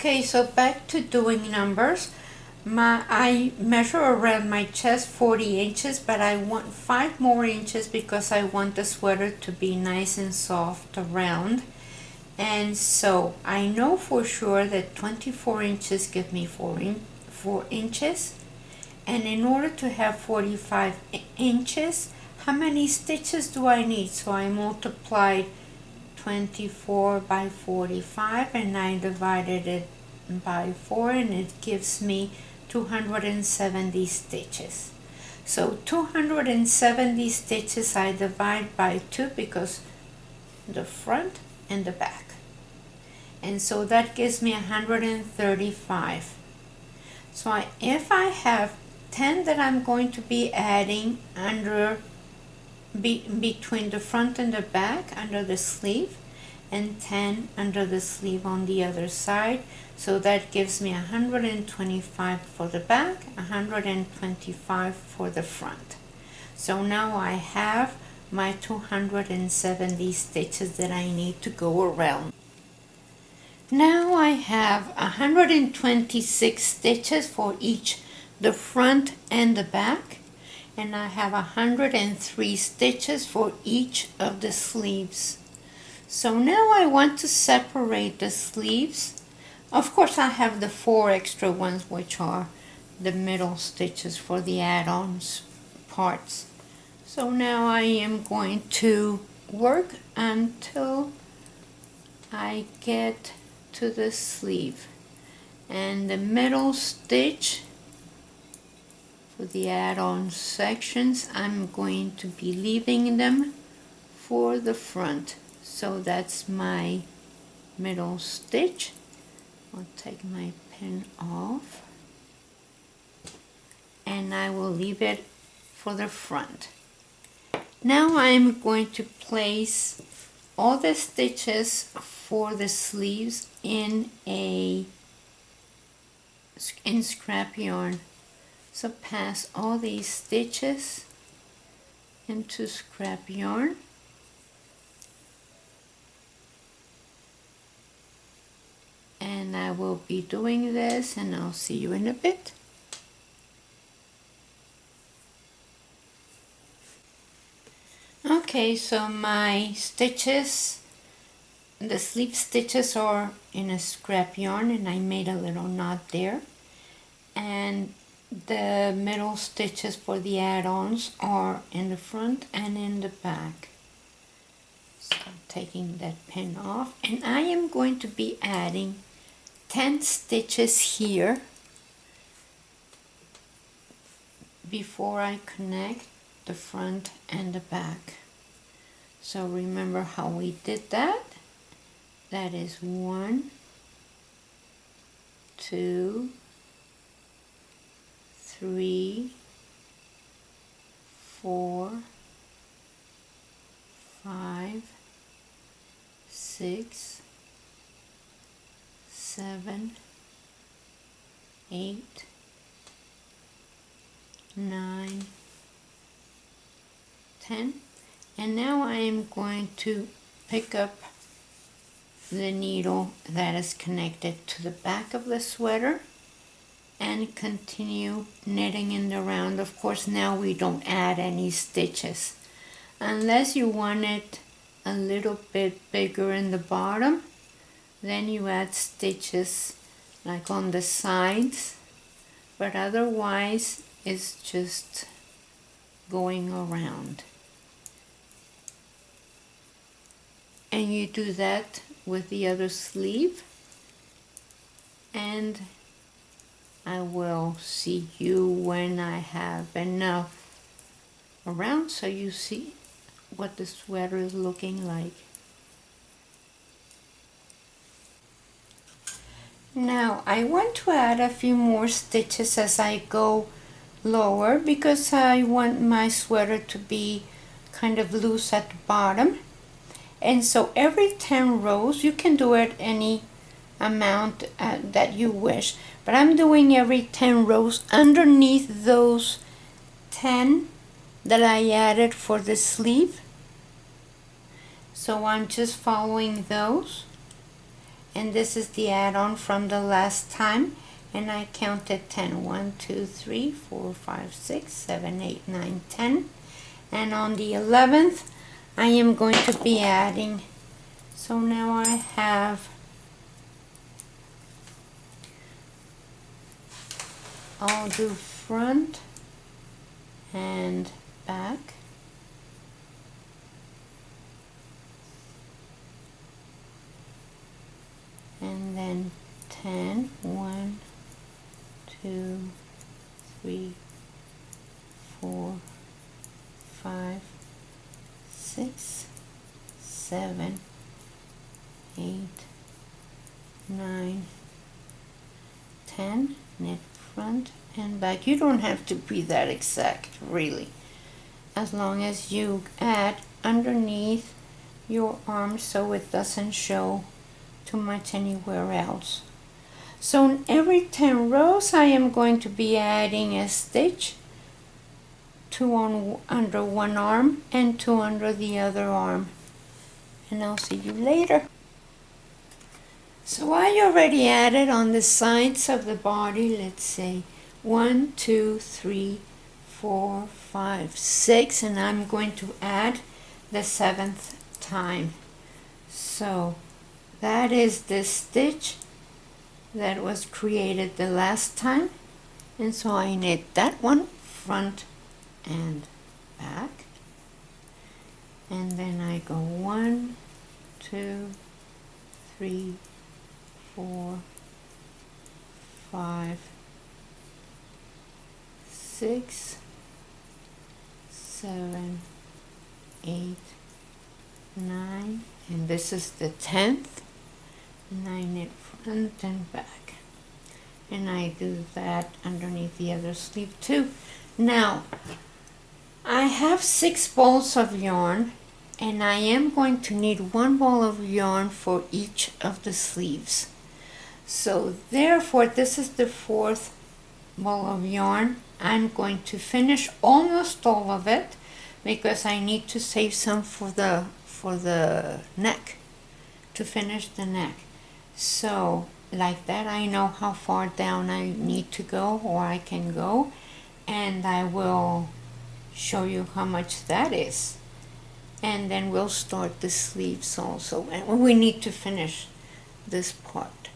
Okay, so back to doing numbers. I measure around my chest 40 inches, but I want 5 more inches because I want the sweater to be nice and soft around. And so I know for sure that 24 inches give me 4 inches. And in order to have 45 inches, how many stitches do I need? So I multiplied 24 by 45 and I divided it by 4, and it gives me 270 stitches. So 270 stitches I divide by 2 because the front and the back. And so that gives me 135. So if I have 10 that I'm going to be adding under between the front and the back under the sleeve, and 10 under the sleeve on the other side, so that gives me 125 for the back, 125 for the front. So now I have my 270 stitches that I need to go around. Now I have 126 stitches for each the front and the back, and I have 103 stitches for each of the sleeves. So now I want to separate the sleeves. Of course I have the 4 extra ones, which are the middle stitches for the add-ons parts. So now I am going to work until I get to the sleeve, and the middle stitch for the add-on sections I'm going to be leaving them for the front. So that's my middle stitch. I'll take my pin off and I will leave it for the front. Now I'm going to place all the stitches for the sleeves in scrap yarn. So pass all these stitches into scrap yarn. And I will be doing this, and I'll see you in a bit. Okay, so my stitches, the sleeve stitches are in a scrap yarn, and I made a little knot there. And the middle stitches for the add-ons are in the front and in the back. So I'm taking that pin off, and I am going to be adding 10 stitches here before I connect the front and the back. So remember how we did that? That is 1, 2, 3, 4, 5, 6, 7, 8, 9, 10. And now I am going to pick up the needle that is connected to the back of the sweater and continue knitting in the round. Of course, now we don't add any stitches unless you want it a little bit bigger in the bottom. Then you add stitches like on the sides, but otherwise it's just going around. And you do that with the other sleeve, and I will see you when I have enough around so you see what the sweater is looking like. Now I want to add a few more stitches as I go lower because I want my sweater to be kind of loose at the bottom. And so every 10 rows, you can do it any amount that you wish, but I'm doing every 10 rows underneath those 10 that I added for the sleeve. So I'm just following those, and this is the add-on from the last time, and I counted 10. 1, 2, 3, 4, 5, 6, 7, 8, 9, 10. And on the 11th, I am going to be adding. So now I have, I'll do front and back. And then 10, 1, 2, 3, 4, 5, 6, 7, 8, 9, 10, knit front and back. You don't have to be that exact, really, as long as you add underneath your arm so it doesn't show too much anywhere else. So in every 10 rows I am going to be adding a stitch, 2 under one arm and 2 under the other arm, and I'll see you later. So I already added on the sides of the body, let's say 1, 2, 3, 4, 5, 6, and I'm going to add the 7th time. So that is the stitch that was created the last time, and so I knit that one front and back, and then I go 1, 2, 3, 4, 5, 6, 7, 8, 9, and this is the 10th, and I knit front and back, and I do that underneath the other sleeve too. Now I have 6 balls of yarn, and I am going to need 1 ball of yarn for each of the sleeves. So therefore this is the 4th ball of yarn. I'm going to finish almost all of it because I need to save some for the neck, to finish the neck. So like that I know how far down I need to go, or I can go, and I will show you how much that is. And then we'll start the sleeves also, and we need to finish this part.